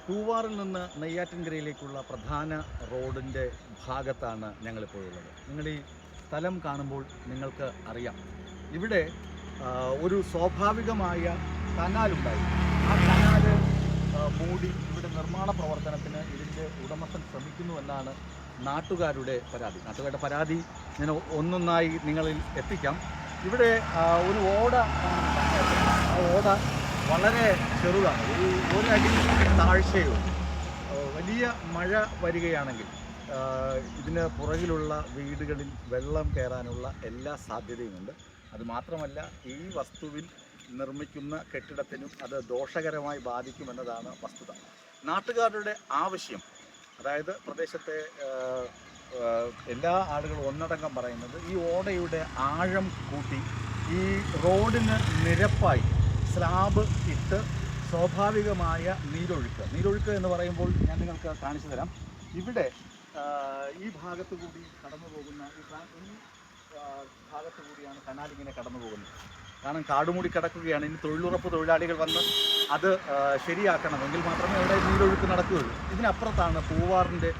പൂവാറിൽ നിന്ന് നെയ്യാറ്റിൻകരയിലേക്കുള്ള പ്രധാന റോഡിൻ്റെ ഭാഗത്താണ് ഞങ്ങളിപ്പോൾ ഉള്ളത്. നിങ്ങൾ ഈ സ്ഥലം കാണുമ്പോൾ നിങ്ങൾക്ക് അറിയാം, ഇവിടെ ഒരു സ്വാഭാവികമായ കനാലുണ്ടായി. ആ കനാല് മൂടി ഇവിടെ നിർമ്മാണ പ്രവർത്തനത്തിന് ഇതിൻ്റെ ഉടമസ്ഥൻ ശ്രമിക്കുന്നുവെന്നാണ് നാട്ടുകാരുടെ പരാതി. ഞാൻ ഒന്നൊന്നായി നിങ്ങളിൽ എത്തിക്കാം. ഇവിടെ ഒരു ഓട വളരെ ചെറുതാണ്, ഒരടി താഴ്ചയുള്ളൂ. വലിയ മഴ വരികയാണെങ്കിൽ ഇതിന് പുറകിലുള്ള വീടുകളിൽ വെള്ളം കയറാനുള്ള എല്ലാ സാധ്യതയുമുണ്ട്. അതുമാത്രമല്ല, ഈ വസ്തുവിൽ നിർമ്മിക്കുന്ന കെട്ടിടത്തിനും അത് ദോഷകരമായി ബാധിക്കുമെന്നതാണ് വസ്തുത. നാട്ടുകാരുടെ ആവശ്യം, അതായത് പ്രദേശത്തെ എല്ലാ ആളുകളും ഒന്നടങ്കം പറയുന്നത്, ഈ ഓടയുടെ ആഴം കൂട്ടി ഈ റോഡിന് നിരപ്പായി സ്ലാബ് ഇട്ട് സ്വാഭാവികമായ നീരൊഴുക്ക് എന്ന് പറയുമ്പോൾ ഞാൻ നിങ്ങൾക്ക് കാണിച്ചു തരാം. ഇവിടെ ഈ ഭാഗത്തു കൂടി കടന്നു പോകുന്ന ഈ ഭാഗത്തു കൂടിയാണ് കനാലിങ്ങനെ കടന്നു പോകുന്നത്. കാരണം കാടുമൂടി കിടക്കുകയാണ്. ഇനി തൊഴിലുറപ്പ് തൊഴിലാളികൾ വന്ന് അത് ശരിയാക്കണമെങ്കിൽ മാത്രമേ അവിടെ നീരൊഴുക്ക് നടക്കുകയുള്ളൂ. ഇതിനപ്പുറത്താണ് പൂവാറിൻ്റെ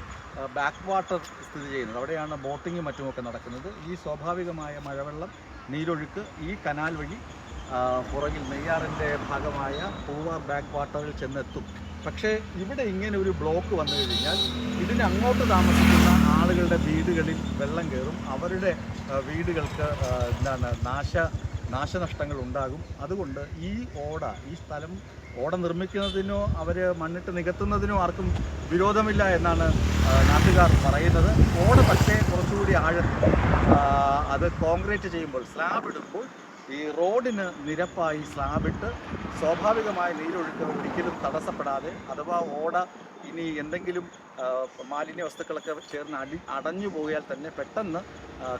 ബാക്ക് വാട്ടർ സ്ഥിതി ചെയ്യുന്നത്. അവിടെയാണ് ബോട്ടിങ്ങും മറ്റുമൊക്കെ നടക്കുന്നത്. ഈ സ്വാഭാവികമായ മഴവെള്ളം നീരൊഴുക്ക് ഈ കനാൽ വഴി പുറകിൽ നെയ്യാറിൻ്റെ ഭാഗമായ പൂവാർ ബാക്ക് വാട്ടറിൽ ചെന്നെത്തും. പക്ഷേ ഇവിടെ ഇങ്ങനെ ഒരു ബ്ലോക്ക് വന്നു കഴിഞ്ഞാൽ ഇതിന് അങ്ങോട്ട് താമസിക്കുന്ന ആളുകളുടെ വീടുകളിൽ വെള്ളം കയറും. അവരുടെ വീടുകൾക്ക് നാശനഷ്ടങ്ങൾ ഉണ്ടാകും. അതുകൊണ്ട് ഈ സ്ഥലം ഓട നിർമ്മിക്കുന്നതിനോ അവർ മണ്ണിട്ട് നികത്തുന്നതിനോ ആർക്കും വിരോധമില്ല എന്നാണ് നാട്ടുകാർ പറയുന്നത്. ഓട പക്ഷേ കുറച്ചുകൂടി ആഴത്തിൽ അത് കോൺക്രീറ്റ് ചെയ്യുമ്പോൾ, സ്ലാബ് ഇടുമ്പോൾ ഈ റോഡിന് നിരപ്പായി സ്ലാബിട്ട് സ്വാഭാവികമായ നീരൊഴുക്ക് ഒരിക്കലും തടസ്സപ്പെടാതെ, അഥവാ ഓട ഇനി എന്തെങ്കിലും മാലിന്യ വസ്തുക്കളൊക്കെ ചേർന്ന് അടഞ്ഞു പോയാൽ തന്നെ പെട്ടെന്ന്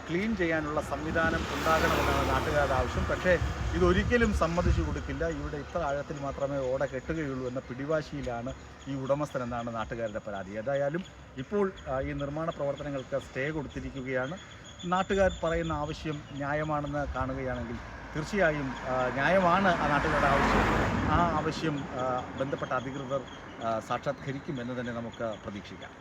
ക്ലീൻ ചെയ്യാനുള്ള സംവിധാനം ഉണ്ടാകണമെന്നാണ് നാട്ടുകാരുടെ ആവശ്യം. പക്ഷേ ഇതൊരിക്കലും സമ്മതിച്ചു കൊടുക്കില്ല. ഇവിടെ ഇത്ര ആഴത്തിൽ മാത്രമേ ഓട കെട്ടുകയുള്ളൂ എന്ന പിടിവാശിയിലാണ് ഈ ഉടമസ്ഥൻ എന്നാണ് നാട്ടുകാരുടെ പരാതി. ഏതായാലും ഇപ്പോൾ ഈ നിർമ്മാണ പ്രവർത്തനങ്ങൾക്ക് സ്റ്റേ കൊടുത്തിരിക്കുകയാണ്. നാട്ടുകാർ പറയുന്ന ആവശ്യം ന്യായമാണെന്ന് കാണുകയാണെങ്കിൽ തീർച്ചയായും ന്യായമാണ് ആ നാട്ടുകാരുടെ ആവശ്യം. ആ ആവശ്യം ബന്ധപ്പെട്ട അധികൃതർ സാക്ഷാത്കരിക്കുമെന്ന് തന്നെ നമുക്ക് പ്രതീക്ഷിക്കാം.